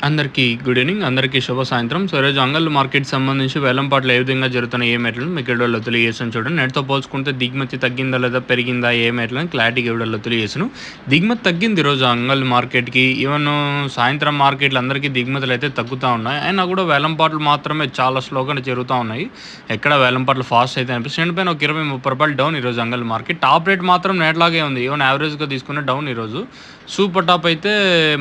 అందరికీ good evening. అందరికీ శుభ సాయంత్రం. సో, ఈరోజు అంగళ్ళు మార్కెట్‌కి సంబంధించి వేలంపాట్లు ఏ విధంగా జరుగుతున్నాయి, ఏ మేటలని మీకు ఈ వీడియోలో తెలియజేస్తాను చూడండి. నేటితో పోల్చుకుంటే దిగుమతి తగ్గిందా లేదా పెరిగిందా ఏ మేటలని క్లారిటీగా ఈ వీడియోలో తెలియజేసాను. దిగుమతి తగ్గింది ఈరోజు అంగళ్ళు మార్కెట్‌కి. ఈవెన్ సాయంత్రం మార్కెట్లు అందరికీ దిగుమతులు అయితే తగ్గుతూ ఉన్నాయి. అయినా కూడా వేలంపాట్లు మాత్రమే చాలా స్లోగానే జరుగుతూ ఉన్నాయి. ఎక్కడ వేలంపాట్లు ఫాస్ట్ అయితే అనిపిస్తుంది. పైన ఒక 20-30 రూపాయలు డౌన్ ఈరోజు అంగళ్ళు మార్కెట్. టాప్ రేట్ మాత్రం నేట్లాగే ఉంది. ఈవెన్ యావరేజ్గా తీసుకున్న డౌన్ ఈరోజు. సూపర్ టాప్ అయితే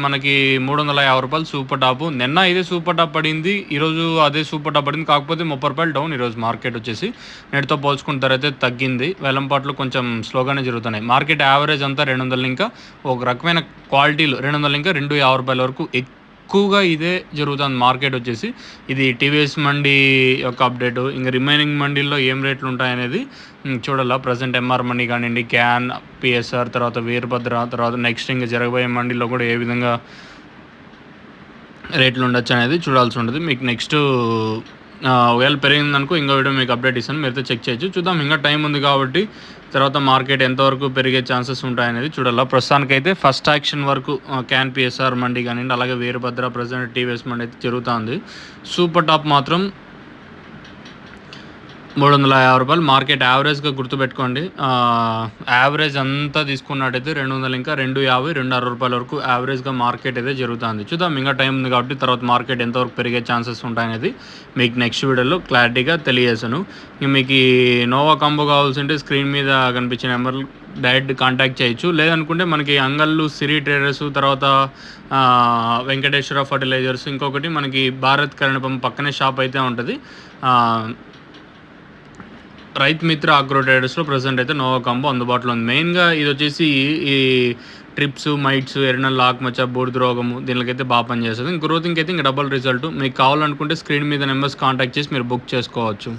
మనకి 350 రూపాయలు సూపర్ టాప్. నిన్న ఇదే సూపర్ టాప్ పడింది, ఈరోజు అదే సూపర్ టాప్ పడింది. కాకపోతే 30 రూపాయలు డౌన్ ఈరోజు మార్కెట్ వచ్చేసి. నేటితో పోల్చుకున్న తర్వాత తగ్గింది. వేలంపాట్లు కొంచెం స్లోగానే జరుగుతున్నాయి. మార్కెట్ యావరేజ్ అంతా 200 ఇంకా ఒక రకమైన క్వాలిటీలు 200 ఇంకా 250 రూపాయల వరకు ఎక్కువగా ఇదే జరుగుతుంది మార్కెట్ వచ్చేసి. ఇది టీవీఎస్ మండి యొక్క అప్డేటు. ఇంకా రిమైనింగ్ మండీల్లో ఏం రేట్లు ఉంటాయనేది చూడాలా. ప్రజెంట్ ఎంఆర్ మండి కానివ్వండి, క్యాన్, పిఎస్ఆర్, తర్వాత వీరభద్ర, తర్వాత నెక్స్ట్ ఇంకా జరగబోయే మండీలో కూడా ఏ విధంగా రేట్లు ఉండొచ్చు అనేది చూడాల్సి ఉంటుంది. మీకు నెక్స్ట్ ఒకవేళ పెరిగిందనుకో ఇంకో వీడియో మీకు అప్డేట్ ఇస్తాను, మీరైతే చెక్ చేయొచ్చు. చూద్దాం, ఇంకా టైం ఉంది కాబట్టి తర్వాత మార్కెట్ ఎంతవరకు పెరిగే ఛాన్సెస్ ఉంటాయనేది చూడాలా. ప్రస్తుతానికైతే ఫస్ట్ యాక్షన్ వరకు క్యాన్, పిఎస్ఆర్ మండి కానివ్వండి, అలాగే వీరభద్ర, ప్రజెంట్ టీవీఎస్ మండి అయితే జరుగుతుంది. సూపర్ టాప్ మాత్రం 350 రూపాయలు మార్కెట్ యావరేజ్గా గుర్తుపెట్టుకోండి. యావరేజ్ అంతా తీసుకున్నట్టయితే 200 ఇంకా 250, 260 రూపాయల వరకు యావరేజ్గా మార్కెట్ అయితే జరుగుతుంది. చూద్దాం, ఇంకా టైం ఉంది కాబట్టి తర్వాత మార్కెట్ ఎంతవరకు పెరిగే ఛాన్సెస్ ఉంటాయనేది మీకు నెక్స్ట్ వీడియోలో క్లారిటీగా తెలియజేశాను. మీకు ఈ నోవా కాంబో కావాల్సింటే స్క్రీన్ మీద కనిపించిన నెంబర్లు డైరెక్ట్ కాంటాక్ట్ చేయొచ్చు. లేదనుకుంటే మనకి అంగళ్ళు, సిరి ట్రేడర్స్, తర్వాత వెంకటేశ్వర ఫర్టిలైజర్స్, ఇంకొకటి మనకి భారత్ కరెంట్ పంప్ పక్కనే షాప్ అయితే ఉంటుంది. రైతు మిత్ర ఆగ్రో ట్రేడర్స్లో ప్రజెంట్ అయితే నోవా కాంబో అందుబాటులో ఉంది. మెయిన్గా ఇది వచ్చేసి ఈ ట్రిప్స్, మైట్స్, ఎర్రనల్ ఆకుమచ్చ, బూడిద రోగము దీనికైతే బాగా పనిచేస్తుంది. గ్రోతింగ్ అయితే ఇంకా డబుల్ రిజల్ట్. మీకు కావాలనుకుంటే స్క్రీన్ మీద నెంబర్స్ కాంటాక్ట్ చేసి మీరు బుక్ చేసుకోవచ్చు.